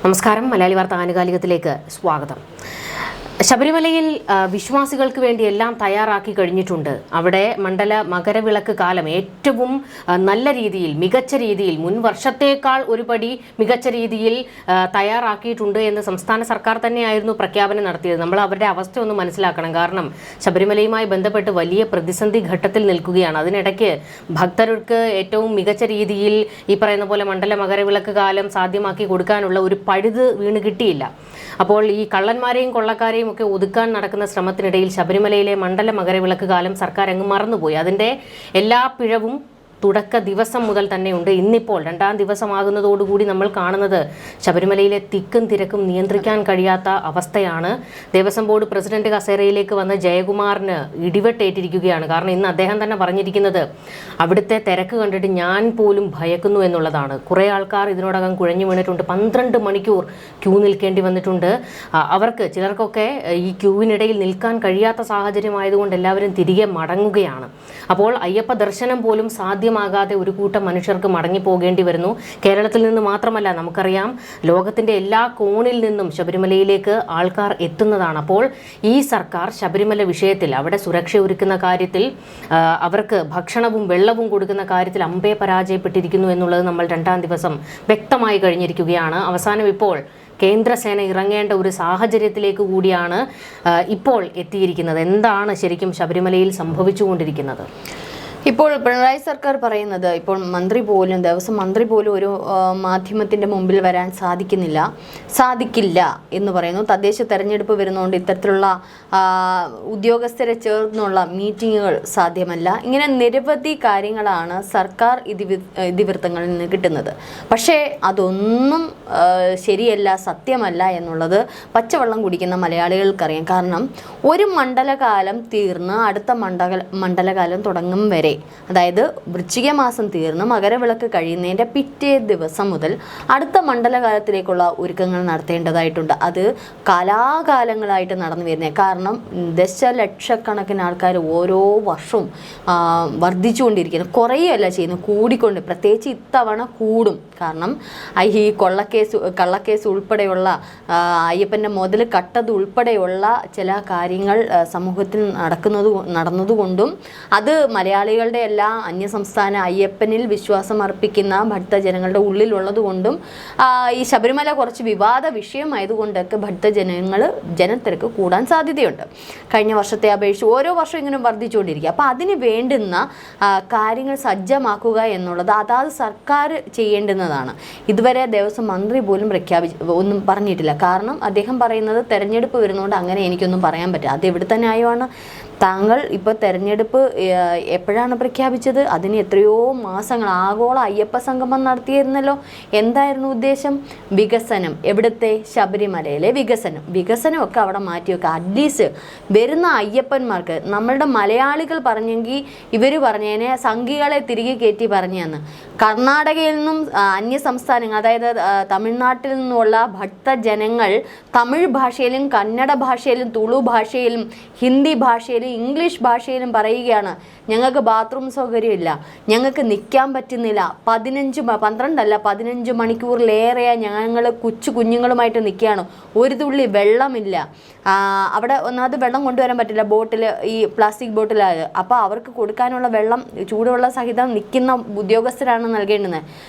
നമസ്കാരം. മലയാളി വാർത്ത ആനുകാലികത്തിലേക്ക് സ്വാഗതം. ശബരിമലയിൽ വിശ്വാസികൾക്ക് വേണ്ടി എല്ലാം തയ്യാറാക്കി കഴിഞ്ഞിട്ടുണ്ട്. അവിടെ മണ്ഡല മകരവിളക്ക് കാലം ഏറ്റവും നല്ല രീതിയിൽ, മികച്ച രീതിയിൽ, മുൻ വർഷത്തേക്കാൾ ഒരുപടി മികച്ച രീതിയിൽ തയ്യാറാക്കിയിട്ടുണ്ട് എന്ന് സംസ്ഥാന സർക്കാർ തന്നെയായിരുന്നു പ്രഖ്യാപനം നടത്തിയത്. നമ്മൾ അവരുടെ അവസ്ഥ ഒന്ന് മനസ്സിലാക്കണം. കാരണം ശബരിമലയുമായി ബന്ധപ്പെട്ട് വലിയ പ്രതിസന്ധി ഘട്ടത്തിൽ നിൽക്കുകയാണ്. അതിനിടയ്ക്ക് ഭക്തർക്ക് ഏറ്റവും മികച്ച രീതിയിൽ ഈ പറയുന്ന പോലെ മണ്ഡല മകരവിളക്ക് കാലം സാധ്യമാക്കി കൊടുക്കാനുള്ള ഒരു പഴുത് വീണ് കിട്ടിയില്ല. അപ്പോൾ ഈ കള്ളന്മാരെയും കൊള്ളക്കാരെയും ഒക്കെ ഒതുക്കാൻ നടക്കുന്ന ശ്രമത്തിനിടയിൽ ശബരിമലയിലെ മണ്ഡല മകരവിളക്ക് കാലം സർക്കാർ അങ്ങ് മറന്നുപോയി. അതിൻ്റെ എല്ലാ പിഴവും തുടക്ക ദിവസം മുതൽ തന്നെയുണ്ട്. ഇന്നിപ്പോൾ രണ്ടാം ദിവസമാകുന്നതോടുകൂടി നമ്മൾ കാണുന്നത് ശബരിമലയിലെ തിക്കും തിരക്കും നിയന്ത്രിക്കാൻ കഴിയാത്ത അവസ്ഥയാണ്. ദേവസ്വം ബോർഡ് പ്രസിഡന്റ് കസേരയിലേക്ക് വന്ന ജയകുമാറിന് ഇടിവെട്ടേറ്റിരിക്കുകയാണ്. കാരണം ഇന്ന് അദ്ദേഹം തന്നെ പറഞ്ഞിരിക്കുന്നത് അവിടുത്തെ തിരക്ക് കണ്ടിട്ട് ഞാൻ പോലും ഭയക്കുന്നു എന്നുള്ളതാണ്. കുറേ ആൾക്കാർ ഇതിനോടകം കുഴഞ്ഞു വീണിട്ടുണ്ട്. 12 മണിക്കൂർ ക്യൂ നിൽക്കേണ്ടി വന്നിട്ടുണ്ട്. അവർക്ക് ചിലർക്കൊക്കെ ഈ ക്യൂവിനിടയിൽ നിൽക്കാൻ കഴിയാത്ത സാഹചര്യമായതുകൊണ്ട് എല്ലാവരും തിരികെ മടങ്ങുകയാണ്. അപ്പോൾ അയ്യപ്പ ദർശനം പോലും സാധ്യമാകാതെ ഒരു കൂട്ടം മനുഷ്യർക്ക് മടങ്ങിപ്പോകേണ്ടി വരുന്നു. കേരളത്തിൽ നിന്ന് മാത്രമല്ല, നമുക്കറിയാം ലോകത്തിൻ്റെ എല്ലാ കോണിൽ നിന്നും ശബരിമലയിലേക്ക് ആൾക്കാർ എത്തുന്നതാണ്. അപ്പോൾ ഈ സർക്കാർ ശബരിമല വിഷയത്തിൽ അവിടെ സുരക്ഷ ഒരുക്കുന്ന കാര്യത്തിൽ, അവർക്ക് ഭക്ഷണവും വെള്ളവും കൊടുക്കുന്ന കാര്യത്തിൽ അമ്പേ പരാജയപ്പെട്ടിരിക്കുന്നു എന്നുള്ളത് നമ്മൾ രണ്ടാം ദിവസം വ്യക്തമായി കഴിഞ്ഞിരിക്കുകയാണ്. അവസാനം ഇപ്പോൾ കേന്ദ്രസേന ഇറങ്ങേണ്ട ഒരു സാഹചര്യത്തിലേക്ക് കൂടിയാണ് ഇപ്പോൾ എത്തിയിരിക്കുന്നത്. എന്താണ് ശരിക്കും ശബരിമലയിൽ സംഭവിച്ചുകൊണ്ടിരിക്കുന്നത്? ഇപ്പോൾ പിണറായി സർക്കാർ പറയുന്നത്, ഇപ്പോൾ ദേവസ്വം മന്ത്രി പോലും ഒരു മാധ്യമത്തിൻ്റെ മുമ്പിൽ വരാൻ സാധിക്കില്ല എന്ന് പറയുന്നു. തദ്ദേശ തെരഞ്ഞെടുപ്പ് വരുന്നതുകൊണ്ട് ഇത്തരത്തിലുള്ള ഉദ്യോഗസ്ഥരെ ചേർന്നുള്ള മീറ്റിങ്ങുകൾ സാധ്യമല്ല. ഇങ്ങനെ നിരവധി കാര്യങ്ങളാണ് സർക്കാർ ഇതിവൃത്തങ്ങളിൽ നിന്ന് കിട്ടുന്നത്. പക്ഷേ അതൊന്നും ശരിയല്ല, സത്യമല്ല എന്നുള്ളത് പച്ചവെള്ളം കുടിക്കുന്ന മലയാളികൾക്കറിയാം. കാരണം ഒരു മണ്ഡലകാലം തീർന്ന് അടുത്ത മണ്ഡലകാലം തുടങ്ങും വരെ, അതായത് വൃശ്ചിക മാസം തീർന്ന് മകരവിളക്ക് കഴിയുന്നതിൻ്റെ പിറ്റേ ദിവസം മുതൽ അടുത്ത മണ്ഡലകാലത്തിലേക്കുള്ള ഒരുക്കങ്ങൾ നടത്തേണ്ടതായിട്ടുണ്ട്. അത് കാലാകാലങ്ങളായിട്ട് നടന്നു വരുന്നത്. കാരണം ദശലക്ഷക്കണക്കിന് ആൾക്കാർ ഓരോ വർഷവും വർദ്ധിച്ചുകൊണ്ടിരിക്കുന്നു. കുറേയല്ല ചെയ്യുന്നു, കൂടിക്കൊണ്ട്. പ്രത്യേകിച്ച് ഇത്തവണ കൂടും. കാരണം ഈ കള്ളക്കേസ് ഉൾപ്പെടെയുള്ള അയ്യപ്പൻ്റെ മുതൽ കട്ടത് ഉൾപ്പെടെയുള്ള ചില കാര്യങ്ങൾ സമൂഹത്തിൽ നടന്നതുകൊണ്ടും അത് മലയാളികളുടെ എല്ലാ അന്യസംസ്ഥാന അയ്യപ്പനിൽ വിശ്വാസം അർപ്പിക്കുന്ന ഭക്തജനങ്ങളുടെ ഉള്ളിലുള്ളത് കൊണ്ടും ഈ ശബരിമല കുറച്ച് വിവാദ വിഷയമായതുകൊണ്ടൊക്കെ ജനത്തിരക്ക് കൂടാൻ സാധ്യതയുണ്ട്. കഴിഞ്ഞ വർഷത്തെ അപേക്ഷിച്ച് ഓരോ വർഷം ഇങ്ങനെ വർദ്ധിച്ചുകൊണ്ടിരിക്കുക. അപ്പോൾ അതിന് വേണ്ടുന്ന കാര്യങ്ങൾ സജ്ജമാക്കുക എന്നുള്ളത് അതാത് സർക്കാർ ചെയ്യേണ്ടുന്നതാണ്. ഇതുവരെ ദേവസ്വം മന്ത്രി പോലും ഒന്നും പറഞ്ഞിട്ടില്ല. കാരണം അദ്ദേഹം പറയുന്നത് തെരഞ്ഞെടുപ്പ് വരുന്നതുകൊണ്ട് അങ്ങനെ എനിക്കൊന്നും പറയാൻ പറ്റില്ല. അത് എവിടുത്തെ ന്യായമാണ്? താങ്കൾ ഇപ്പോൾ തെരഞ്ഞെടുപ്പ് എപ്പോഴാണ് പ്രഖ്യാപിച്ചത്? അതിന് എത്രയോ മാസങ്ങൾ ആഗോള അയ്യപ്പ സംഗമം നടത്തിയിരുന്നല്ലോ. എന്തായിരുന്നു ഉദ്ദേശം? വികസനം. എവിടുത്തെ? ശബരിമലയിലെ വികസനമൊക്കെ അവിടെ മാറ്റി വെക്കുക. അറ്റ്ലീസ്റ്റ് വരുന്ന അയ്യപ്പന്മാർക്ക്, നമ്മളുടെ മലയാളികൾ പറഞ്ഞെങ്കിൽ ഇവർ പറഞ്ഞതിനെ സംഘികളെ തിരികെ കയറ്റി പറഞ്ഞെന്ന്. കർണാടകയിൽ നിന്നും അന്യ സംസ്ഥാനങ്ങൾ, അതായത് തമിഴ്നാട്ടിൽ നിന്നുള്ള ഭക്തജനങ്ങൾ തമിഴ് ഭാഷയിലും കന്നഡ ഭാഷയിലും തുളു ഭാഷയിലും ഹിന്ദി ഭാഷയിലും ഇംഗ്ലീഷ് ഭാഷയിലും പറയുകയാണ്, ഞങ്ങൾക്ക് ബാത്റൂം സൗകര്യമില്ല, ഞങ്ങൾക്ക് നിൽക്കാൻ പറ്റുന്നില്ല, 15 മണിക്കൂറിലേറെ ഞങ്ങൾ കുഞ്ഞുങ്ങളുമായിട്ട് നിൽക്കുകയാണ്, ഒരു തുള്ളി വെള്ളമില്ല, അവിടെ ഒന്നാമത് വെള്ളം കൊണ്ടുവരാൻ പറ്റില്ല, ബോട്ടിൽ, ഈ പ്ലാസ്റ്റിക് ബോട്ടിലാണ്. അപ്പോൾ അവർക്ക് കൊടുക്കാനുള്ള വെള്ളം ചൂടുവെള്ള സഹിതം നിൽക്കുന്ന ഉദ്യോഗസ്ഥരാണ് നൽകേണ്ടുന്നത്.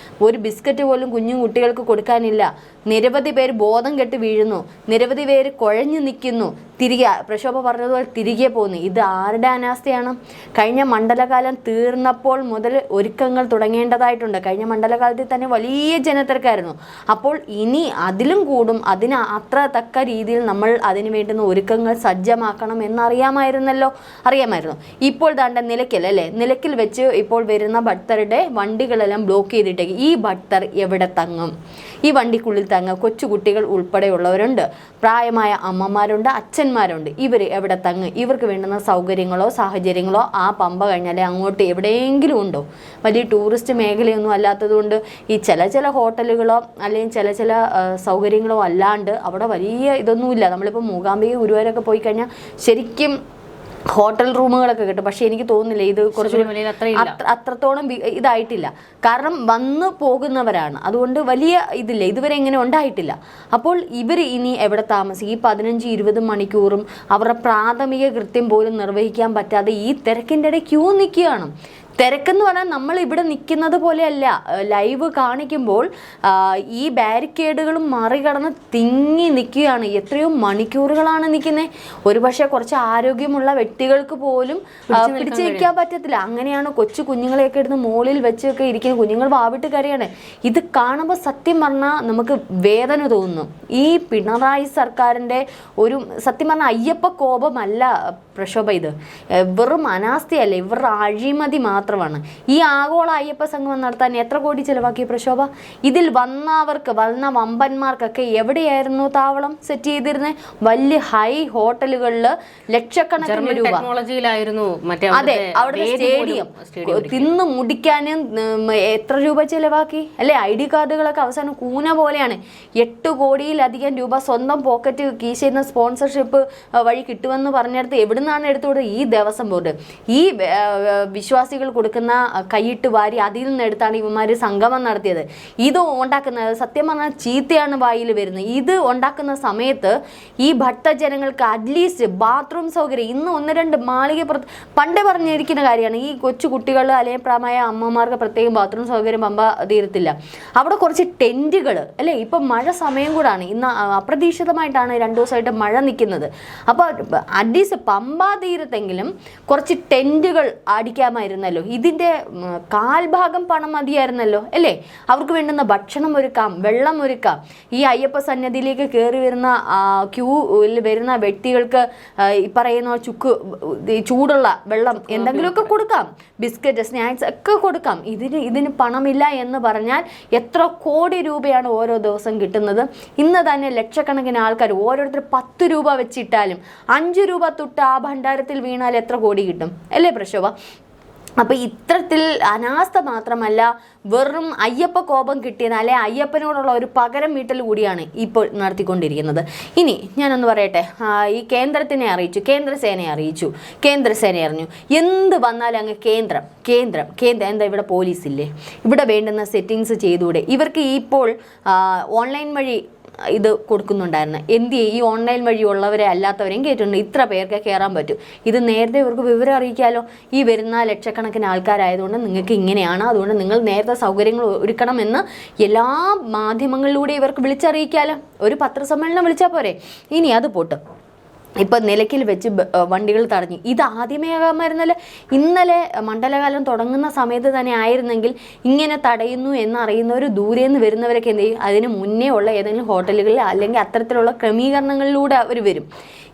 ഒരു ബിസ്ക്കറ്റ് പോലും കുട്ടികൾക്ക് കൊടുക്കാനില്ല. നിരവധി പേര് ബോധം കെട്ട് വീഴുന്നു, നിരവധി പേര് കുഴഞ്ഞു നിൽക്കുന്നു, തിരികെ പ്രക്ഷോഭ പറഞ്ഞതുപോലെ തിരികെ പോകുന്നു. ഇത് ആരുടെ അനാസ്ഥയാണ്? കഴിഞ്ഞ മണ്ഡലകാലം തീർന്നപ്പോൾ മുതൽ ഒരുക്കങ്ങൾ തുടങ്ങേണ്ടതായിട്ടുണ്ട്. കഴിഞ്ഞ മണ്ഡലകാലത്തിൽ തന്നെ വലിയ ജനത്തിരക്കായിരുന്നു. അപ്പോൾ ഇനി അതിലും കൂടും. അതിന് അത്ര തക്ക രീതിയിൽ നമ്മൾ അതിന് വേണ്ടുന്ന ഒരുക്കങ്ങൾ സജ്ജമാക്കണം എന്നറിയാമായിരുന്നു. ഇപ്പോൾ ദാണ്ട നിലയ്ക്കൽ വെച്ച് ഇപ്പോൾ വരുന്ന ഭക്തരുടെ വണ്ടികളെല്ലാം ബ്ലോക്ക് ചെയ്തിട്ടേക്ക്. ഈ ഭക്തർ എവിടെ തങ്ങും? ഈ വണ്ടിക്കുള്ളിൽ കൊച്ചുകുട്ടികൾ ഉൾപ്പെടെയുള്ളവരുണ്ട്, പ്രായമായ അമ്മമാരുണ്ട്, അച്ഛന്മാരുണ്ട്. ഇവർ എവിടെ തങ്ങും? ഇവർക്ക് വേണ്ടുന്ന സൗകര്യങ്ങളോ സാഹചര്യങ്ങളോ ആ പമ്പ കഴിഞ്ഞാൽ അങ്ങോട്ട് എവിടെയെങ്കിലും ഉണ്ടോ? വലിയ ടൂറിസ്റ്റ് മേഖലയൊന്നും അല്ലാത്തതുകൊണ്ട് ഈ ചില ഹോട്ടലുകളോ അല്ലെങ്കിൽ ചില സൗകര്യങ്ങളോ അല്ലാണ്ട് അവിടെ വലിയ ഇതൊന്നുമില്ല. നമ്മളിപ്പോൾ മൂകാംബിക ഗുരുവായൂരൊക്കെ പോയി കഴിഞ്ഞാൽ ശരിക്കും ഹോട്ടൽ റൂമുകളൊക്കെ കിട്ടും. പക്ഷെ എനിക്ക് തോന്നുന്നില്ല ഇത് കുറച്ച് അത്രത്തോളം ഇതായിട്ടില്ല. കാരണം വന്നു പോകുന്നവരാണ്, അതുകൊണ്ട് വലിയ ഇതില്ല, ഇതുവരെ ഇങ്ങനെ ഉണ്ടായിട്ടില്ല. അപ്പോൾ ഇവർ ഇനി എവിടെ താമസിക്കും? ഈ 15-20 മണിക്കൂറും അവരുടെ പ്രാഥമിക കൃത്യം പോലും നിർവഹിക്കാൻ പറ്റാതെ ഈ തിരക്കിൻ്റെ ഇടയിൽ ക്യൂ നിൽക്കുകയാണ്. തിരക്കെന്ന് പറഞ്ഞാൽ നമ്മൾ ഇവിടെ നിൽക്കുന്നത് പോലെയല്ല. ലൈവ് കാണിക്കുമ്പോൾ ഈ ബാരിക്കേഡുകളും മറികടന്ന് തിങ്ങി നിൽക്കുകയാണ്. എത്രയോ മണിക്കൂറുകളാണ് നിൽക്കുന്നത്. ഒരുപക്ഷെ കുറച്ച് ആരോഗ്യമുള്ള വ്യക്തികൾക്ക് പോലും പിടിച്ചു നിൽക്കാൻ പറ്റത്തില്ല. അങ്ങനെയാണ് കൊച്ചു കുഞ്ഞുങ്ങളെയൊക്കെ എടുത്ത് മുകളിൽ വെച്ചൊക്കെ ഇരിക്കുന്നത്. കുഞ്ഞുങ്ങൾ വാവിട്ട് കരയാണ്. ഇത് കാണുമ്പോൾ സത്യം പറഞ്ഞാൽ നമുക്ക് വേദന തോന്നുന്നു. ഈ പിണറായി സർക്കാരിൻ്റെ ഒരു സത്യം പറഞ്ഞാൽ അയ്യപ്പ കോപമല്ല പ്രക്ഷോഭം, ഇത് വെറും അനാസ്ഥയല്ല, ഇവരുടെ അഴിമതി മാത്രമാണ്. ഈ ആഗോള അയ്യപ്പ സംഗമം നടത്താൻ എത്ര കോടി ചെലവാക്കിയ പ്രക്ഷോഭ? ഇതിൽ വന്ന വമ്പന്മാർക്കൊക്കെ എവിടെയായിരുന്നു താവളം സെറ്റ് ചെയ്തിരുന്നത്? വലിയ ഹൈ ഹോട്ടലുകളിൽ ലക്ഷക്കണക്കിന് രൂപ. അതെ, അവിടെ സ്റ്റേഡിയം തിന്നു മുടിക്കാനും എത്ര രൂപ ചെലവാക്കി അല്ലെ? ID കാർഡുകളൊക്കെ അവസാനം കൂന പോലെയാണ്. 8 കോടിയിലധികം രൂപ സ്വന്തം പോക്കറ്റ് കീശയിൽ നിന്ന് സ്പോൺസർഷിപ്പ് വഴി കിട്ടുമെന്ന് പറഞ്ഞെടുത്ത് എവിടുന്നാണ് എടുത്തുകൊടുത്തത്? ഈ ദേവസ്വം ബോർഡ്. ഈ വിശ്വാസികൾ കൊടുക്കുന്ന കൈയിട്ട് വാരി അതിൽ നിന്ന് എടുത്താണ് ഇവന്മാർ സംഗമം നടത്തിയത്. ഇത് ഉണ്ടാക്കുന്നത് സത്യം പറഞ്ഞാൽ ചീത്തയാണ് വായിൽ വരുന്നത്. ഇത് ഉണ്ടാക്കുന്ന സമയത്ത് ഈ ഭക്തജനങ്ങൾക്ക് അറ്റ്ലീസ്റ്റ് ബാത്റൂം സൗകര്യം, ഇന്ന് 1-2 മാളിക പണ്ടേ പറഞ്ഞിരിക്കുന്ന കാര്യമാണ്. ഈ കൊച്ചു കുട്ടികൾ അല്ലെങ്കിൽ പ്രായമായ അമ്മമാർക്ക് പ്രത്യേകം ബാത്റൂം സൗകര്യം പമ്പ തീരത്തില്ല. അവിടെ കുറച്ച് ടെൻറ്റുകൾ അല്ലേ? ഇപ്പം മഴ സമയം കൂടാണ്. ഇന്ന് അപ്രതീക്ഷിതമായിട്ടാണ് 2 ദിവസമായിട്ട് മഴ നിൽക്കുന്നത്. അപ്പോൾ അറ്റ്ലീസ്റ്റ് പമ്പ തീരത്തെങ്കിലും കുറച്ച് ടെൻറ്റുകൾ അടിക്കാമായിരുന്നല്ലോ. ഇതിൻ്റെ കാൽഭാഗം പണം മതിയായിരുന്നല്ലോ അല്ലേ? അവർക്ക് വേണ്ടുന്ന ഭക്ഷണം ഒരുക്കാം, വെള്ളം ഒരുക്കാം. ഈ അയ്യപ്പ സന്നിധിയിലേക്ക് കയറി വരുന്ന ക്യൂവിൽ വരുന്ന വ്യക്തികൾക്ക് ഈ പറയുന്ന ചൂടുള്ള വെള്ളം എന്തെങ്കിലുമൊക്കെ കൊടുക്കാം, ബിസ്ക്കറ്റ് സ്നാക്സ് ഒക്കെ കൊടുക്കാം. ഇതിന് പണമില്ല എന്ന് പറഞ്ഞാൽ എത്ര കോടി രൂപയാണ് ഓരോ ദിവസം കിട്ടുന്നത്? ഇന്ന് തന്നെ ലക്ഷക്കണക്കിന് ആൾക്കാർ ഓരോരുത്തർ 10 രൂപ വെച്ചിട്ടാലും 5 രൂപ തൊട്ട് ആ ഭണ്ഡാരത്തിൽ വീണാൽ എത്ര കോടി കിട്ടും അല്ലേ പ്രക്ഷോഭ? അപ്പോൾ ഇത്തരത്തിൽ അനാസ്ഥ മാത്രമല്ല, വെറും അയ്യപ്പ കോപം കിട്ടിയത് അല്ലെ അയ്യപ്പനോടുള്ള ഒരു പകരം വീട്ടൽ കൂടിയാണ് ഇപ്പോൾ നടത്തിക്കൊണ്ടിരിക്കുന്നത്. ഇനി ഞാനൊന്ന് പറയട്ടെ, ഈ കേന്ദ്രത്തിനെ അറിയിച്ചു, കേന്ദ്രസേനയെ അറിയിച്ചു, കേന്ദ്രസേന അറിഞ്ഞു. എന്ത് വന്നാലും അങ്ങ് കേന്ദ്രം എന്താ ഇവിടെ പോലീസില്ലേ? ഇവിടെ വേണ്ടുന്ന സെറ്റിങ്സ് ചെയ്തുകൂടെ? ഇവർക്ക് ഇപ്പോൾ ഓൺലൈൻ വഴി ഇത് കൊടുക്കുന്നുണ്ടായിരുന്നു. ഈ ഓൺലൈൻ വഴിയുള്ളവരെ അല്ലാത്തവരെയും കേട്ടിട്ടുണ്ട്. ഇത്ര പേർക്ക് കയറാൻ പറ്റും. ഇത് നേരത്തെ ഇവർക്ക് വിവരം അറിയിക്കാമല്ലോ. ഈ വരുന്ന ലക്ഷക്കണക്കിന് ആൾക്കാരായതുകൊണ്ട് നിങ്ങൾക്ക് ഇങ്ങനെയാണ്, അതുകൊണ്ട് നിങ്ങൾ നേരത്തെ സൗകര്യങ്ങൾ ഒരുക്കണമെന്ന് എല്ലാ മാധ്യമങ്ങളിലൂടെ ഇവർക്ക് വിളിച്ചറിയിക്കാമല്ലോ. ഒരു പത്രസമ്മേളനം വിളിച്ചാൽ പോരെ? ഇനി അത് പോട്ട്. ഇപ്പം നിലയ്ക്കൽ വെച്ച് വണ്ടികൾ തടഞ്ഞു. ഇത് ആദ്യമേ ആകാമായിരുന്നല്ലോ. ഇന്നലെ മണ്ഡലകാലം തുടങ്ങുന്ന സമയത്ത് തന്നെ ആയിരുന്നെങ്കിൽ ഇങ്ങനെ തടയുന്നു എന്നറിയുന്നവർ ദൂരെ നിന്ന് വരുന്നവരൊക്കെ എന്ത് ചെയ്യും? അതിന് മുന്നേ ഉള്ള ഏതെങ്കിലും ഹോട്ടലുകളിൽ അല്ലെങ്കിൽ അത്തരത്തിലുള്ള ക്രമീകരണങ്ങളിലൂടെ അവർ വരും.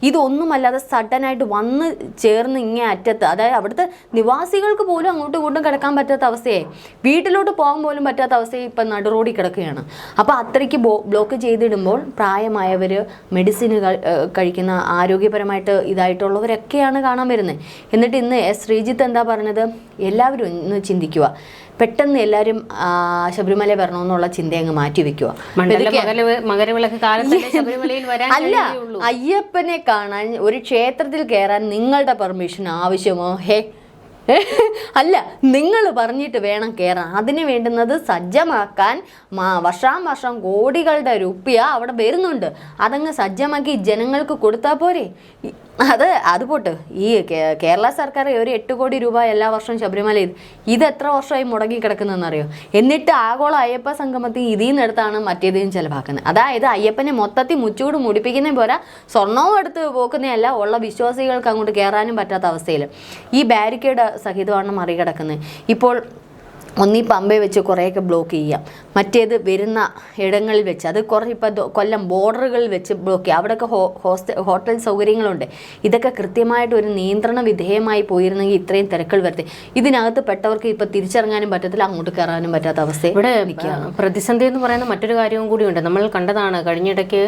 ഇതൊന്നുമല്ലാതെ സഡനായിട്ട് വന്ന് ചേർന്ന് ഇങ്ങേ അറ്റത്ത്, അതായത് അവിടുത്തെ നിവാസികൾക്ക് പോലും അങ്ങോട്ടും ഇങ്ങോട്ടും കിടക്കാൻ പറ്റാത്ത അവസ്ഥയായി, വീട്ടിലോട്ട് പോകാൻ പോലും പറ്റാത്ത അവസ്ഥയെ ഇപ്പം നടുറോഡിൽ കിടക്കുകയാണ്. അപ്പോൾ അത്രയ്ക്ക് ബ്ലോക്ക് ചെയ്തിടുമ്പോൾ പ്രായമായവർ, മെഡിസിനുകൾ കഴിക്കുന്ന ആരോഗ്യപരമായിട്ട് ഇതായിട്ടുള്ളവരൊക്കെയാണ് കാണാൻ വരുന്നത്. എന്നിട്ട് ഇന്ന് ശ്രീജിത്ത് എന്താ പറഞ്ഞത്? എല്ലാവരും ഒന്ന് ചിന്തിക്കുക, പെട്ടെന്ന് എല്ലാവരും ശബരിമല വരണമെന്നുള്ള ചിന്ത അങ്ങ് മാറ്റി വെക്കുക. അല്ല, അയ്യപ്പനെ കാണാൻ ഒരു ക്ഷേത്രത്തിൽ കയറാൻ നിങ്ങളുടെ പെർമിഷൻ ആവശ്യമോ? അല്ല, നിങ്ങൾ പറഞ്ഞിട്ട് വേണം കയറാൻ. അതിന് വേണ്ടുന്നത് സജ്ജമാക്കാൻ വർഷം കോടികളുടെ രൂപ അവിടെ വരുന്നുണ്ട്. അതങ്ങ് സജ്ജമാക്കി ജനങ്ങൾക്ക് കൊടുത്താൽ പോരെ? അത് പോട്ട്. ഈ കേരള സർക്കാർ ഒരു 8 കോടി രൂപ എല്ലാ വർഷവും ശബരിമല ഇത് എത്ര വർഷമായി മുടങ്ങി കിടക്കുന്നതെന്നറിയോ? എന്നിട്ട് ആഗോള അയ്യപ്പ സംഗമത്തിൽ ഇതിൽ നിന്നെടുത്താണ് മറ്റേതിനും ചിലവാക്കുന്നത്. അതായത് അയ്യപ്പനെ മൊത്തത്തിൽ മുച്ചൂട് മുടിപ്പിക്കുന്നേ പോരാ, സ്വർണവും എടുത്ത് പോക്കുന്നതല്ല, ഉള്ള വിശ്വാസികൾക്ക് അങ്ങോട്ട് കയറാനും പറ്റാത്ത അവസ്ഥയിൽ ഈ ബാരിക്കേഡ് സഹിതമാണ് മറികടക്കുന്നത്. ഇപ്പോൾ ഒന്നീ പമ്പയെ വെച്ച് കുറേയൊക്കെ ബ്ലോക്ക് ചെയ്യാം, മറ്റേത് വരുന്ന ഇടങ്ങളിൽ വെച്ച് അത് കുറേ ഇപ്പം കൊല്ലം ബോർഡറുകളിൽ വെച്ച് ബ്ലോക്ക് ചെയ്യുക. അവിടെയൊക്കെ ഹോട്ടൽ സൗകര്യങ്ങളുണ്ട്. ഇതൊക്കെ കൃത്യമായിട്ട് ഒരു നിയന്ത്രണ വിധേയമായി പോയിരുന്നെങ്കിൽ ഇത്രയും തിരക്കുകൾ വരുത്തി ഇതിനകത്ത് പെട്ടവർക്ക് ഇപ്പം തിരിച്ചിറങ്ങാനും പറ്റത്തില്ല, അങ്ങോട്ട് കയറാനും പറ്റാത്ത അവസ്ഥ. ഇവിടെ പ്രതിസന്ധി എന്ന് പറയുന്ന മറ്റൊരു കാര്യവും കൂടിയുണ്ട്. നമ്മൾ കണ്ടതാണ് കഴിഞ്ഞിടയ്ക്ക്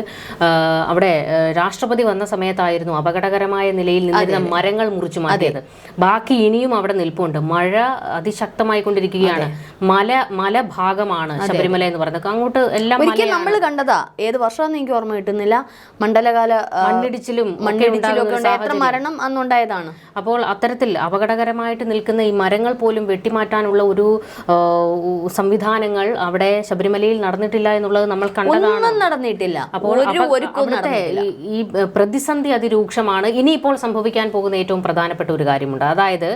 അവിടെ രാഷ്ട്രപതി വന്ന സമയത്തായിരുന്നു അപകടകരമായ നിലയിൽ നിന്നിരുന്ന മരങ്ങൾ മുറിച്ചു മാറ്റിയത്. ബാക്കി ഇനിയും അവിടെ നിൽപ്പുണ്ട്. മഴ അതിശക്തമായി കൊണ്ടിരിക്കുകയാണ്. തന്നെയാണ്. മലഭാഗമാണ് ശബരിമല എന്ന് പറയുന്നത്. അങ്ങോട്ട് എല്ലാം ഒരിക്കൽ നമ്മൾ കണ്ടതാ, ഏത് വർഷമാണെന്ന് എനിക്ക് ഓർമ്മ കിട്ടുന്നില്ല, മണ്ഡലകാല മണ്ണിടിച്ചിലും ഒക്കെ എത്ര മരണം അന്നുണ്ടായതാണ്. അപ്പോൾ അത്തരത്തിൽ അപകടകരമായിട്ട് നിൽക്കുന്ന ഈ മരങ്ങൾ പോലും വെട്ടിമാറ്റാനുള്ള ഒരു സംവിധാനങ്ങൾ അവിടെ ശബരിമലയിൽ നടന്നിട്ടില്ല എന്നുള്ളത് നമ്മൾ കണ്ടതാണ്. നടന്നിട്ടില്ല. അപ്പോൾ ഈ പ്രതിസന്ധി അതിരൂക്ഷമാണ്. ഇനിയിപ്പോൾ സംഭവിക്കാൻ പോകുന്ന ഏറ്റവും പ്രധാനപ്പെട്ട ഒരു കാര്യമുണ്ട്. അതായത്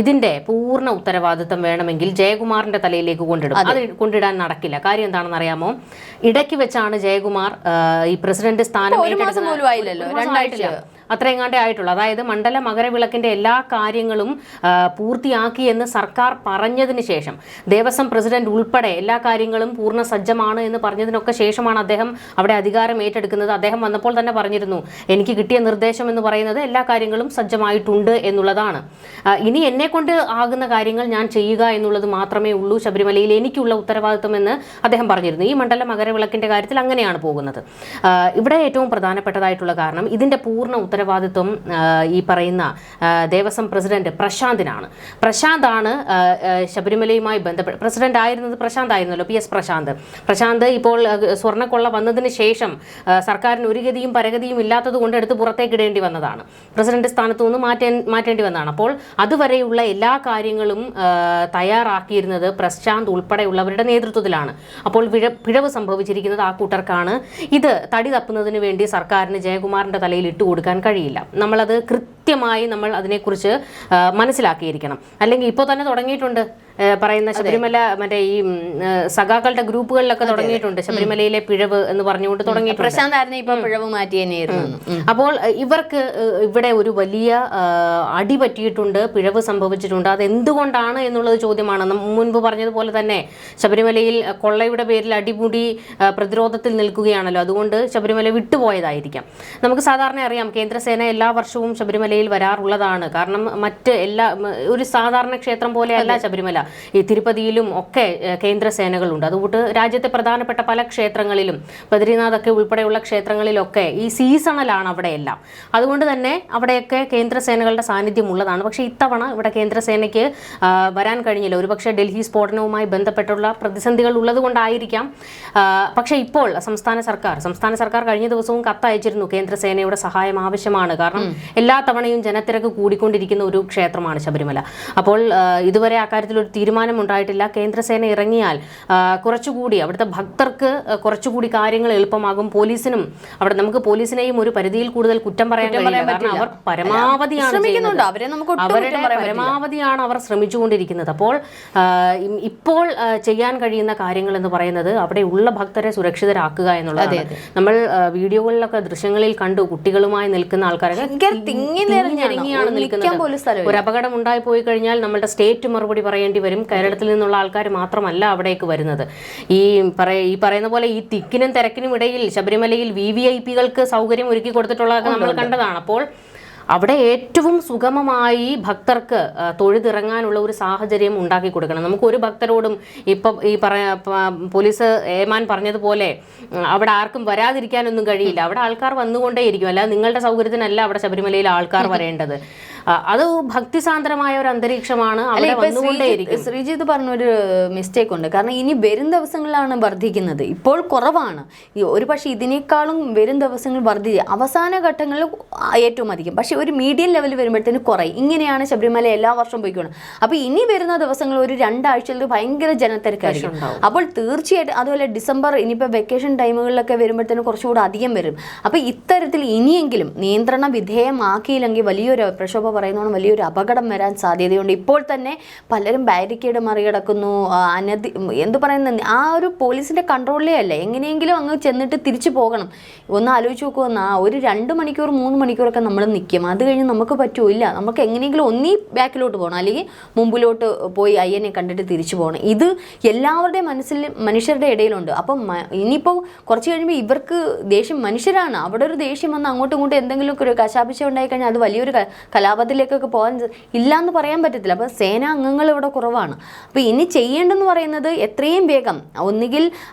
ഇതിന്റെ പൂർണ്ണ ഉത്തരവാദിത്തം വേണമെങ്കിൽ ജയകുമാറിന്റെ തലയിലേക്ക് കൊണ്ടിടും. അത് കൊണ്ടിടാൻ നടക്കില്ല. കാര്യം എന്താണെന്ന് അറിയാമോ? ഇടയ്ക്ക് വെച്ചാണ് ജയകുമാർ ഈ പ്രസിഡന്റ് സ്ഥാനം ഏറ്റെടുക്കുന്നത്. അത്രയെങ്ങാണ്ടേ ആയിട്ടുള്ളൂ. അതായത് മണ്ഡല മകരവിളക്കിന്റെ എല്ലാ കാര്യങ്ങളും പൂർത്തിയാക്കി എന്ന് സർക്കാർ പറഞ്ഞതിന് ശേഷം, ദേവസ്വം പ്രസിഡന്റ് ഉൾപ്പെടെ എല്ലാ കാര്യങ്ങളും പൂർണ്ണ സജ്ജമാണ് എന്ന് പറഞ്ഞതിനൊക്കെ ശേഷമാണ് അദ്ദേഹം അവിടെ അധികാരം ഏറ്റെടുക്കുന്നത്. അദ്ദേഹം വന്നപ്പോൾ തന്നെ പറഞ്ഞിരുന്നു, എനിക്ക് കിട്ടിയ നിർദ്ദേശം എന്ന് പറയുന്നത് എല്ലാ കാര്യങ്ങളും സജ്ജമായിട്ടുണ്ട് എന്നുള്ളതാണ്. ഇനി എന്നെ കൊണ്ട് ആകുന്ന കാര്യങ്ങൾ ഞാൻ ചെയ്യുക എന്നുള്ളത് മാത്രമേ ഉള്ളൂ ശബരിമലയിൽ എനിക്കുള്ള ഉത്തരവാദിത്വം എന്ന് അദ്ദേഹം പറഞ്ഞിരുന്നു. ഈ മണ്ഡല മകരവിളക്കിന്റെ കാര്യത്തിൽ അങ്ങനെയാണ് പോകുന്നത്. ഇവിടെ ഏറ്റവും പ്രധാനപ്പെട്ടതായിട്ടുള്ള കാരണം ഇതിന്റെ പൂർണ്ണ ഉത്തരവാദിത്വം ഈ പറയുന്ന ദേവസ്വം പ്രസിഡന്റ് പ്രശാന്തിനാണ്. പ്രശാന്താണ് ശബരിമലയുമായി ബന്ധപ്പെട്ട് പ്രസിഡന്റ് ആയിരുന്നത്. പ്രശാന്ത് ആയിരുന്നല്ലോ, PS പ്രശാന്ത് ഇപ്പോൾ സ്വർണ്ണക്കൊള്ള വന്നതിന് ശേഷം സർക്കാരിന് ഒരു ഗതിയും പരഗതിയും ഇല്ലാത്തത് കൊണ്ട് എടുത്ത് പുറത്തേക്കിടേണ്ടി വന്നതാണ്. പ്രസിഡന്റ് സ്ഥാനത്തു നിന്ന് മാറ്റേണ്ടി വന്നതാണ്. അപ്പോൾ അതുവരെയുള്ള എല്ലാ കാര്യങ്ങളും തയ്യാറാക്കിയിരുന്നത് പ്രശാന്ത് ഉൾപ്പെടെയുള്ളവരുടെ നേതൃത്വത്തിലാണ്. അപ്പോൾ പിഴവ് സംഭവിച്ചിരിക്കുന്നത് ആ കൂട്ടർക്കാണ്. ഇത് തടി തപ്പുന്നതിന് വേണ്ടി സർക്കാരിന് ജയകുമാറിന്റെ തലയിൽ ഇട്ടുകൊടുക്കാൻ കഴിയില്ല. നമ്മളത് കൃത്യമായി നമ്മൾ അതിനെക്കുറിച്ച് മനസ്സിലാക്കിയിരിക്കണം. അല്ലെങ്കിൽ ഇപ്പോൾ തന്നെ തുടങ്ങിയിട്ടുണ്ട് പറയുന്ന ശബരിമല മറ്റേ ഈ സഖാക്കളുടെ ഗ്രൂപ്പുകളിലൊക്കെ തുടങ്ങിയിട്ടുണ്ട് ശബരിമലയിലെ പിഴവ് എന്ന് പറഞ്ഞുകൊണ്ട് തുടങ്ങിയിട്ടുണ്ട്. പ്രശാന്തായിരുന്നു ഇപ്പൊ പിഴവ് മാറ്റിയെന്നായിരുന്നു. അപ്പോൾ ഇവർക്ക് ഇവിടെ ഒരു വലിയ അടി പറ്റിയിട്ടുണ്ട്, പിഴവ് സംഭവിച്ചിട്ടുണ്ട്. അത് എന്തുകൊണ്ടാണ് എന്നുള്ളത് ചോദ്യമാണ്. മുൻപ് പറഞ്ഞതുപോലെ തന്നെ ശബരിമലയിൽ കൊള്ളയുടെ പേരിൽ അടിമുടി പ്രതിരോധത്തിൽ നിൽക്കുകയാണല്ലോ. അതുകൊണ്ട് ശബരിമല വിട്ടുപോയതായിരിക്കാം. നമുക്ക് സാധാരണ അറിയാം, കേന്ദ്രസേന എല്ലാ വർഷവും ശബരിമലയിൽ വരാറുള്ളതാണ്. കാരണം മറ്റ് ഒരു സാധാരണ ക്ഷേത്രം പോലെയല്ല ശബരിമല. ഈ തിരുപ്പതിയിലും ഒക്കെ കേന്ദ്രസേനകളുണ്ട്. അതുകൊണ്ട് രാജ്യത്തെ പ്രധാനപ്പെട്ട പല ക്ഷേത്രങ്ങളിലും, ബദ്രീനാഥ് ഒക്കെ ഉൾപ്പെടെയുള്ള ക്ഷേത്രങ്ങളിലൊക്കെ ഈ സീസണലാണ് അവിടെയെല്ലാം. അതുകൊണ്ട് തന്നെ അവിടെയൊക്കെ കേന്ദ്രസേനകളുടെ സാന്നിധ്യം ഉള്ളതാണ്. പക്ഷേ ഇത്തവണ ഇവിടെ കേന്ദ്രസേനയ്ക്ക് വരാൻ കഴിഞ്ഞില്ല. ഒരുപക്ഷെ ഡൽഹി സ്ഫോടനവുമായി ബന്ധപ്പെട്ടുള്ള പ്രതിസന്ധികൾ ഉള്ളത് കൊണ്ടായിരിക്കാം. പക്ഷേ ഇപ്പോൾ സംസ്ഥാന സർക്കാർ കഴിഞ്ഞ ദിവസവും കത്തയച്ചിരുന്നു, കേന്ദ്രസേനയുടെ സഹായം ആവശ്യമാണ്. കാരണം എല്ലാ തവണയും ജനത്തിരക്ക് കൂടിക്കൊണ്ടിരിക്കുന്ന ഒരു ക്ഷേത്രമാണ് ശബരിമല. അപ്പോൾ ഇതുവരെ അക്കാര്യത്തിൽ ഒരു തീരുമാനം ഉണ്ടായിട്ടില്ല. കേന്ദ്രസേന ഇറങ്ങിയാൽ കുറച്ചുകൂടി അവിടുത്തെ ഭക്തർക്ക് കുറച്ചുകൂടി കാര്യങ്ങൾ എളുപ്പമാകും. പോലീസിനും അവിടെ നമുക്ക് പോലീസിനെയും ഒരു പരിധിയിൽ കൂടുതൽ കുറ്റം പറയാൻ കഴിയില്ല. കാരണം അവർ പരമാവധിയാണ് അവർ ശ്രമിച്ചുകൊണ്ടിരിക്കുന്നത്. അപ്പോൾ ഇപ്പോൾ ചെയ്യാൻ കഴിയുന്ന കാര്യങ്ങൾ എന്ന് പറയുന്നത് അവിടെ ഉള്ള ഭക്തരെ സുരക്ഷിതരാക്കുക എന്നുള്ളതാണ്. നമ്മൾ വീഡിയോകളിലൊക്കെ ദൃശ്യങ്ങളിൽ കണ്ടു, കുട്ടികളുമായി നിൽക്കുന്ന ആൾക്കാരൊക്കെ തിങ്ങിനിറങ്ങിയാണ് നിൽക്കുന്നത്. ഒരു അപകടം ഉണ്ടായി പോയി കഴിഞ്ഞാൽ നമ്മളുടെ സ്റ്റേറ്റ് മറുപടി പറയേണ്ടി വരും. കേരളത്തിൽ നിന്നുള്ള ആൾക്കാർ മാത്രമല്ല അവിടേക്ക് വരുന്നത്. ഈ പറയുന്ന പോലെ ഈ തിക്കിനും തിരക്കിനും ഇടയിൽ ശബരിമലയിൽ VVIPകൾക്ക് സൗകര്യം ഒരുക്കി കൊടുത്തിട്ടുള്ളതൊക്കെ നമ്മൾ കണ്ടതാണ്. അപ്പോൾ അവിടെ ഏറ്റവും സുഗമമായി ഭക്തർക്ക് തൊഴുതിറങ്ങാനുള്ള ഒരു സാഹചര്യം ഉണ്ടാക്കി കൊടുക്കണം. നമുക്ക് ഒരു ഭക്തരോടും ഇപ്പം പോലീസ് ഏമാൻ പറഞ്ഞതുപോലെ അവിടെ ആർക്കും വരാതിരിക്കാനൊന്നും കഴിയില്ല. അവിടെ ആൾക്കാർ വന്നുകൊണ്ടേയിരിക്കും. അല്ലാതെ നിങ്ങളുടെ സൗകര്യത്തിനല്ല അവിടെ ശബരിമലയിൽ ആൾക്കാർ വരേണ്ടത്. അത് ഭക്തിസാന്ദ്രമായ ഒരു അന്തരീക്ഷമാണ് അവിടെ വന്നുകൊണ്ടേയിരിക്കും. ശ്രീജിത്ത് പറഞ്ഞൊരു മിസ്റ്റേക്ക് ഉണ്ട്. കാരണം ഇനി വരും ദിവസങ്ങളിലാണ് വർദ്ധിക്കുന്നത്. ഇപ്പോൾ കുറവാണ്. ഒരു പക്ഷേ ഇതിനേക്കാളും വരും ദിവസങ്ങൾ വർദ്ധിച്ച് അവസാന ഘട്ടങ്ങളിൽ ഏറ്റവും അധികം. പക്ഷെ ഒരു മീഡിയം ലെവലിൽ വരുമ്പോഴത്തേന് കുറയും. ഇങ്ങനെയാണ് ശബരിമല എല്ലാ വർഷവും പോയിക്കൊള്ളുന്നത്. അപ്പോൾ ഇനി വരുന്ന ദിവസങ്ങൾ ഒരു 2 ആഴ്ചയിൽ ഭയങ്കര ജനത്തിരക്കായിരിക്കും. അപ്പോൾ തീർച്ചയായിട്ടും അതുപോലെ ഡിസംബർ ഇനിയിപ്പോൾ വെക്കേഷൻ ടൈമുകളിലൊക്കെ വരുമ്പോഴത്തേന് കുറച്ചുകൂടി അധികം വരും. അപ്പോൾ ഇത്തരത്തിൽ ഇനിയെങ്കിലും നിയന്ത്രണ വിധേയമാക്കിയില്ലെങ്കിൽ വലിയൊരു പ്രക്ഷോഭം പറയുന്നതാണ്, വലിയൊരു അപകടം വരാൻ സാധ്യതയുണ്ട്. ഇപ്പോൾ തന്നെ പലരും ബാരിക്കേഡ് മറികടക്കുന്നു. എന്ത് പറയുന്നത്, ആ ഒരു പോലീസിന്റെ കൺട്രോളിലേ അല്ല. എങ്ങനെയെങ്കിലും അങ്ങ് ചെന്നിട്ട് തിരിച്ചു പോകണം. ഒന്ന് ആലോചിച്ച് നോക്കുമെന്ന്, ഒരു 2 മണിക്കൂർ 3 മണിക്കൂറൊക്കെ നമ്മൾ നിൽക്കും. അത് കഴിഞ്ഞ് നമുക്ക് പറ്റൂല്ല. നമുക്ക് എങ്ങനെയെങ്കിലും ഒന്നീ ബാക്കിലോട്ട് പോകണം, അല്ലെങ്കിൽ മുമ്പിലോട്ട് പോയി അയ്യനെ കണ്ടിട്ട് തിരിച്ചു പോകണം. ഇത് എല്ലാവരുടെയും മനസ്സിൽ മനുഷ്യരുടെ ഇടയിലുണ്ട്. അപ്പം ഇനിയിപ്പോൾ കുറച്ച് കഴിയുമ്പോൾ ഇവർക്ക് ദേഷ്യം, മനുഷ്യരാണ്, അവിടെ ഒരു ദേഷ്യം വന്ന് അങ്ങോട്ടും ഇങ്ങോട്ടും എന്തെങ്കിലും ഒരു കശാപിച്ച ഉണ്ടായി കഴിഞ്ഞാൽ അത് വലിയൊരു കലാപ ഭാഗത്തിലേക്കൊക്കെ പോകാൻ ഇല്ലയെന്ന് പറയാൻ പറ്റത്തില്ല. അപ്പോൾ സേനാ അംഗങ്ങൾ ഇവിടെ കുറവാണ്. അപ്പോൾ ഇനി ചെയ്യേണ്ടെന്ന് പറയുന്നത് എത്രയും വേഗം ഒന്നുകിൽ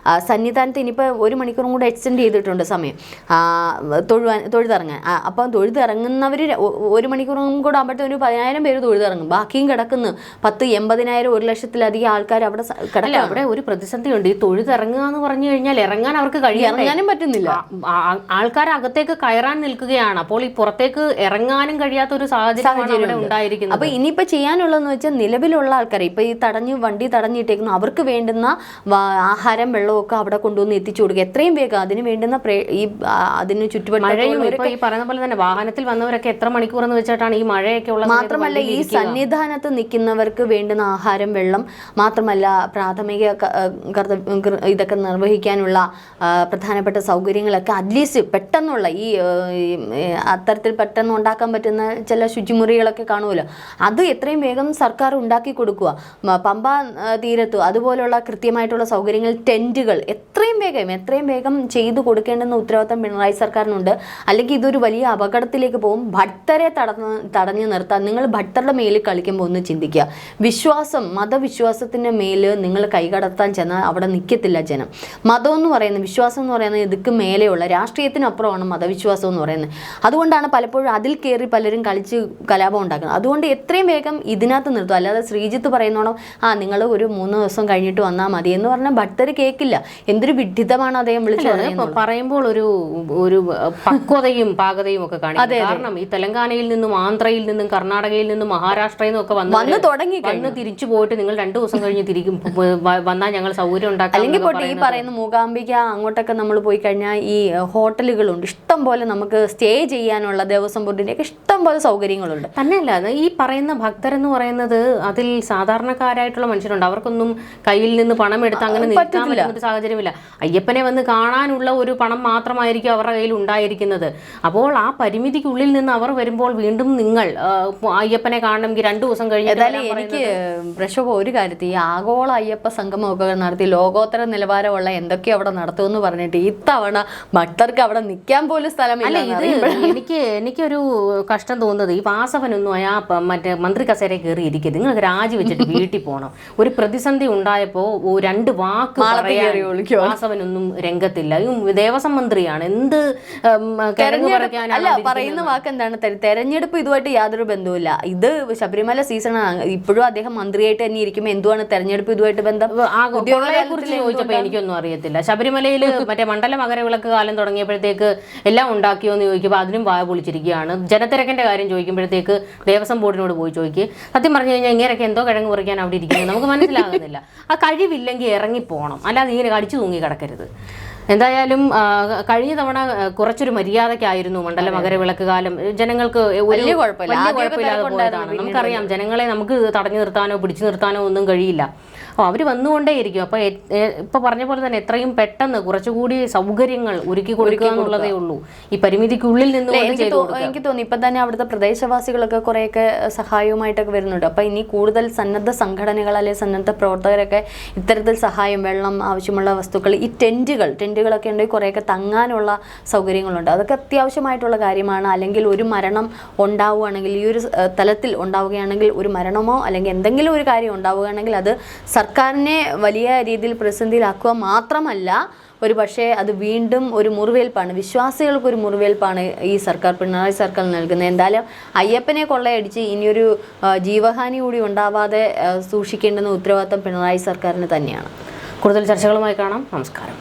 സന്നിധാനത്ത് ഇനിയിപ്പോൾ 1 മണിക്കൂറും കൂടെ എക്സ്റ്റെൻഡ് ചെയ്തിട്ടുണ്ട് സമയം തൊഴുതിറങ്ങാൻ. അപ്പം തൊഴുതിറങ്ങുന്നവർ 1 മണിക്കൂറും കൂടെ ആകുമ്പോഴത്തെ ഒരു 10,000 പേര് തൊഴുതിറങ്ങും. ബാക്കിയും കിടക്കുന്നു 10, 80,000, 1,00,000-ലധികം ആൾക്കാർ അവിടെ കിടക്കില്ല. അവിടെ ഒരു പ്രതിസന്ധിയുണ്ട്. ഈ തൊഴുതിറങ്ങുക എന്ന് പറഞ്ഞു കഴിഞ്ഞാൽ ഇറങ്ങാൻ അവർക്ക് ഇറങ്ങാനും പറ്റുന്നില്ല. ആൾക്കാർ അകത്തേക്ക് കയറാൻ നിൽക്കുകയാണ്. അപ്പോൾ ഈ പുറത്തേക്ക് ഇറങ്ങാനും കഴിയാത്ത ഒരു സാഹചര്യം ഉണ്ടായിരിക്കുന്നത്. അപ്പൊ ഇനിയിപ്പോ ചെയ്യാനുള്ളതെന്ന് വെച്ചാൽ നിലവിലുള്ള ആൾക്കാരെ ഇപ്പൊ ഈ വണ്ടി തടഞ്ഞിട്ടേക്കുന്നു, അവർക്ക് വേണ്ടുന്ന ആഹാരം വെള്ളവും ഒക്കെ അവിടെ കൊണ്ടുവന്ന് എത്തിച്ചു കൊടുക്കുക എത്രയും വേഗം. അതിന് വേണ്ടുന്ന അതിന് ചുറ്റുപാട് മഴയും ഇപ്പൊ ഈ പറയുന്ന പോലെ തന്നെ വാഹനത്തിൽ വന്നവരൊക്കെ എത്ര മണിക്കൂർ എന്ന് വെച്ചിട്ടാണ് ഈ മഴയൊക്കെ ഉള്ളത്. മാത്രമല്ല ഈ സന്നിധാനത്ത് നിൽക്കുന്നവർക്ക് വേണ്ടുന്ന ആഹാരം വെള്ളം മാത്രമല്ല പ്രാഥമിക ഇതൊക്കെ നിർവഹിക്കാനുള്ള പ്രധാനപ്പെട്ട സൗകര്യങ്ങളൊക്കെ അറ്റ്ലീസ്റ്റ് പെട്ടെന്നുള്ള ഈ അത്തരത്തിൽ പെട്ടെന്ന് ഉണ്ടാക്കാൻ പറ്റുന്ന ചില ശുചിമുറികളൊക്കെ കാണുമല്ലോ, അത് എത്രയും വേഗം സർക്കാർ ഉണ്ടാക്കി കൊടുക്കുക. പമ്പ തീരത്ത് അതുപോലുള്ള കൃത്യമായിട്ടുള്ള സൗകര്യങ്ങൾ, ടെന്റുകൾ എത്രയും വേഗം ചെയ്തു കൊടുക്കേണ്ടുന്ന ഉത്തരവാദിത്തം പിണറായി സർക്കാരിനുണ്ട്. അല്ലെങ്കിൽ ഇതൊരു വലിയ അപകടത്തിലേക്ക് പോകും. ഭക്തരെ തടഞ്ഞു നിർത്താൻ നിങ്ങൾ ഭക്തരുടെ മേലിൽ കളിക്കുമ്പോൾ ഒന്ന് ചിന്തിക്കുക. മതവിശ്വാസത്തിൻ്റെ മേൽ നിങ്ങൾ കൈകടത്താൻ ചെന്നാൽ അവിടെ നിൽക്കത്തില്ല ജനം. മതം എന്ന് പറയുന്നത്, വിശ്വാസം എന്ന് പറയുന്നത് ഇതൊക്കെ മേലെയുള്ള രാഷ്ട്രീയത്തിനപ്പുറമാണ് മതവിശ്വാസം എന്ന് പറയുന്നത്. അതുകൊണ്ടാണ് പലപ്പോഴും അതിൽ കയറി പലരും കളിച്ച് കലാപം ഉണ്ടാക്കുന്നത്. അതുകൊണ്ട് എത്രയും വേഗം ഇതിനകത്ത് നിർത്തും. അല്ലാതെ ശ്രീജിത്ത് പറയുന്നോണം നിങ്ങൾ ഒരു 3 ദിവസം കഴിഞ്ഞിട്ട് വന്നാൽ മതി എന്ന് പറഞ്ഞാൽ ഭക്തർ കേൾക്കില്ല. എന്തൊരു വിഡ്ഢിതമാണ് അദ്ദേഹം വിളിച്ചു പറയുമ്പോൾ ഒരു പക്വതയും പാകതയും ഒക്കെ കാണിക്കും. കാരണം ഈ തെലങ്കാനയിൽ നിന്നും ആന്ധ്രയിൽ നിന്നും കർണാടകയിൽ നിന്നും മഹാരാഷ്ട്രയിൽ നിന്നും ഒക്കെ വന്ന് തിരിച്ചു പോയിട്ട് നിങ്ങൾ 2 ദിവസം കഴിഞ്ഞ് തിരിക്കും വന്നാൽ ഞങ്ങൾ സൗകര്യം ഉണ്ടാക്കാം. അല്ലെങ്കിൽ ഈ പറയുന്ന മൂകാംബിക അങ്ങോട്ടൊക്കെ നമ്മൾ പോയി കഴിഞ്ഞാൽ ഈ ഹോട്ടലുകളുണ്ട്, ഇഷ്ടം പോലെ നമുക്ക് സ്റ്റേ ചെയ്യാനുള്ള ദേവസ്വം ബോർഡിന്റെ ഒക്കെ ഇഷ്ടം പോലെ സൗകര്യങ്ങളുണ്ട്. തന്നെയല്ല ഈ പറയുന്ന ഭക്തരെന്ന് പറയുന്നത് അതിൽ സാധാരണക്കാരായിട്ടുള്ള മനുഷ്യരുണ്ട്. അവർക്കൊന്നും കയ്യിൽ നിന്ന് പണം എടുത്ത് അങ്ങനെ നിൽക്കാൻ പറ്റുന്ന ഒരു സാഹചര്യമില്ല. അയ്യപ്പനെ വന്ന് കാണാനുള്ള ഒരു പണം മാത്രമായിരിക്കും അവരുടെ കയ്യിൽ ഉണ്ടായിരിക്കുന്നത്. അപ്പോൾ ആ പരിമിതിക്കുള്ളിൽ നിന്ന് അവർ വരുമ്പോൾ വീണ്ടും നിങ്ങൾ അയ്യപ്പനെ കാണണമെങ്കിൽ 2 ദിവസം കഴിഞ്ഞ് എനിക്ക് പ്രശോഭം ഒരു കാര്യത്തിൽ ഈ ആഗോള അയ്യപ്പ സംഗമമൊക്കെ നടത്തി ലോകോത്തര നിലവാരമുള്ള എന്തൊക്കെയോ അവിടെ നടത്തുമെന്ന് പറഞ്ഞിട്ട് ഇത്തവണ ഭക്തർക്ക് അവിടെ നിൽക്കാൻ പോലും സ്ഥലമില്ല. എനിക്കൊരു കഷ്ടം തോന്നുന്നത് ഈ വാസവനൊന്നും മറ്റേ മന്ത്രി കസേര കയറി ഇരിക്കരുത്. നിങ്ങൾക്ക് രാജിവെച്ചിട്ട് വീട്ടിൽ പോകണം. ഒരു പ്രതിസന്ധി ഉണ്ടായപ്പോ 2 വാക്ക് വാസവനൊന്നും രംഗത്തില്ല. ഈ ദേവസ്വം മന്ത്രിയാണ്, എന്ത് പറയുന്ന വാക്ക് എന്താണ്? തെരഞ്ഞെടുപ്പ് ഇതുമായിട്ട് യാതൊരു ബന്ധവുമില്ല. ഇത് ശബരിമല സീസണാണ്. ഇപ്പോഴും അദ്ദേഹം മന്ത്രിയായിട്ട് തന്നെ ഇരിക്കുമ്പോൾ എന്തുവാണ് തെരഞ്ഞെടുപ്പ് ഇതുമായിട്ട് ബന്ധം? കുറിച്ച് ചോദിച്ചപ്പോൾ എനിക്കൊന്നും അറിയത്തില്ല. ശബരിമലയിൽ മറ്റേ മണ്ഡല മകരവിളക്ക് കാലം തുടങ്ങിയപ്പോഴത്തേക്ക് എല്ലാം ഉണ്ടാക്കിയോ എന്ന് ചോദിക്കുമ്പോൾ അതിനും വായ പൊളിച്ചിരിക്കുകയാണ്. ജനത്തിരക്കിന്റെ കാര്യം ചോദിക്കുമ്പോഴത്തേക്ക് ദേവസ്വം ബോർഡിനോട് പോയി ചോദിക്കുക. സത്യം പറഞ്ഞു കഴിഞ്ഞാൽ ഇങ്ങനെയൊക്കെ എന്തോ കിഴങ്ങ് പറിക്കാൻ അവിടെ ഇരിക്കുന്നത് നമുക്ക് മനസ്സിലാകുന്നില്ല. ആ കഴിവില്ലെങ്കിൽ ഇറങ്ങിപ്പോണം, അല്ലാതെ ഇങ്ങനെ കടിച്ചു തൂങ്ങി കിടക്കരുത്. എന്തായാലും കഴിഞ്ഞ തവണ കുറച്ചൊരു മര്യാദയ്ക്കായിരുന്നു മണ്ഡല മകരവിളക്ക് കാലം. ജനങ്ങൾക്ക് വലിയ കുഴപ്പമില്ലാതെ പോയതാണ്. നമുക്കറിയാം ജനങ്ങളെ നമുക്ക് തടഞ്ഞു നിർത്താനോ പിടിച്ചു നിർത്താനോ ഒന്നും കഴിയില്ല. അവർ വന്നുകൊണ്ടേയിരിക്കും. അപ്പോൾ ഇപ്പൊ പറഞ്ഞ പോലെ തന്നെ എത്രയും പെട്ടെന്ന് കുറച്ചുകൂടി സൗകര്യങ്ങൾ ഒരുക്കി കൊടുക്കുക എന്നുള്ളതേ ഉള്ളൂ. ഈ പരിമിതിക്കുള്ളിൽ നിന്ന് എനിക്ക് തോന്നി ഇപ്പൊ തന്നെ അവിടുത്തെ പ്രദേശവാസികളൊക്കെ കുറെയൊക്കെ സഹായവുമായിട്ടൊക്കെ വരുന്നുണ്ട്. അപ്പൊ ഇനി കൂടുതൽ സന്നദ്ധ സംഘടനകൾ അല്ലെങ്കിൽ സന്നദ്ധ പ്രവർത്തകരൊക്കെ ഇത്തരത്തിൽ സഹായം, വെള്ളം, ആവശ്യമുള്ള വസ്തുക്കൾ, ഈ ടെന്റുകളൊക്കെ ഉണ്ടെങ്കിൽ കുറേയൊക്കെ തങ്ങാനുള്ള സൗകര്യങ്ങളുണ്ട്. അതൊക്കെ അത്യാവശ്യമായിട്ടുള്ള കാര്യമാണ്. അല്ലെങ്കിൽ ഒരു മരണം ഉണ്ടാവുകയാണെങ്കിൽ, ഈ ഒരു തലത്തിൽ ഉണ്ടാവുകയാണെങ്കിൽ, ഒരു മരണമോ അല്ലെങ്കിൽ എന്തെങ്കിലും ഒരു കാര്യം ഉണ്ടാവുകയാണെങ്കിൽ അത് സർക്കാരിനെ വലിയ രീതിയിൽ പ്രതിസന്ധിയിലാക്കുക മാത്രമല്ല ഒരു പക്ഷേ അത് വീണ്ടും ഒരു മുറിവേൽപ്പാണ്, വിശ്വാസികൾക്കൊരു മുറിവേൽപ്പാണ് ഈ സർക്കാർ, പിണറായി സർക്കാർ നൽകുന്നത്. എന്തായാലും അയ്യപ്പനെ കൊള്ളയടിച്ച് ഇനിയൊരു ജീവഹാനി കൂടി ഉണ്ടാവാതെ സൂക്ഷിക്കേണ്ടുന്ന ഉത്തരവാദിത്തം പിണറായി സർക്കാരിന് തന്നെയാണ്. കൂടുതൽ ചർച്ചകളുമായി കാണാം. നമസ്കാരം.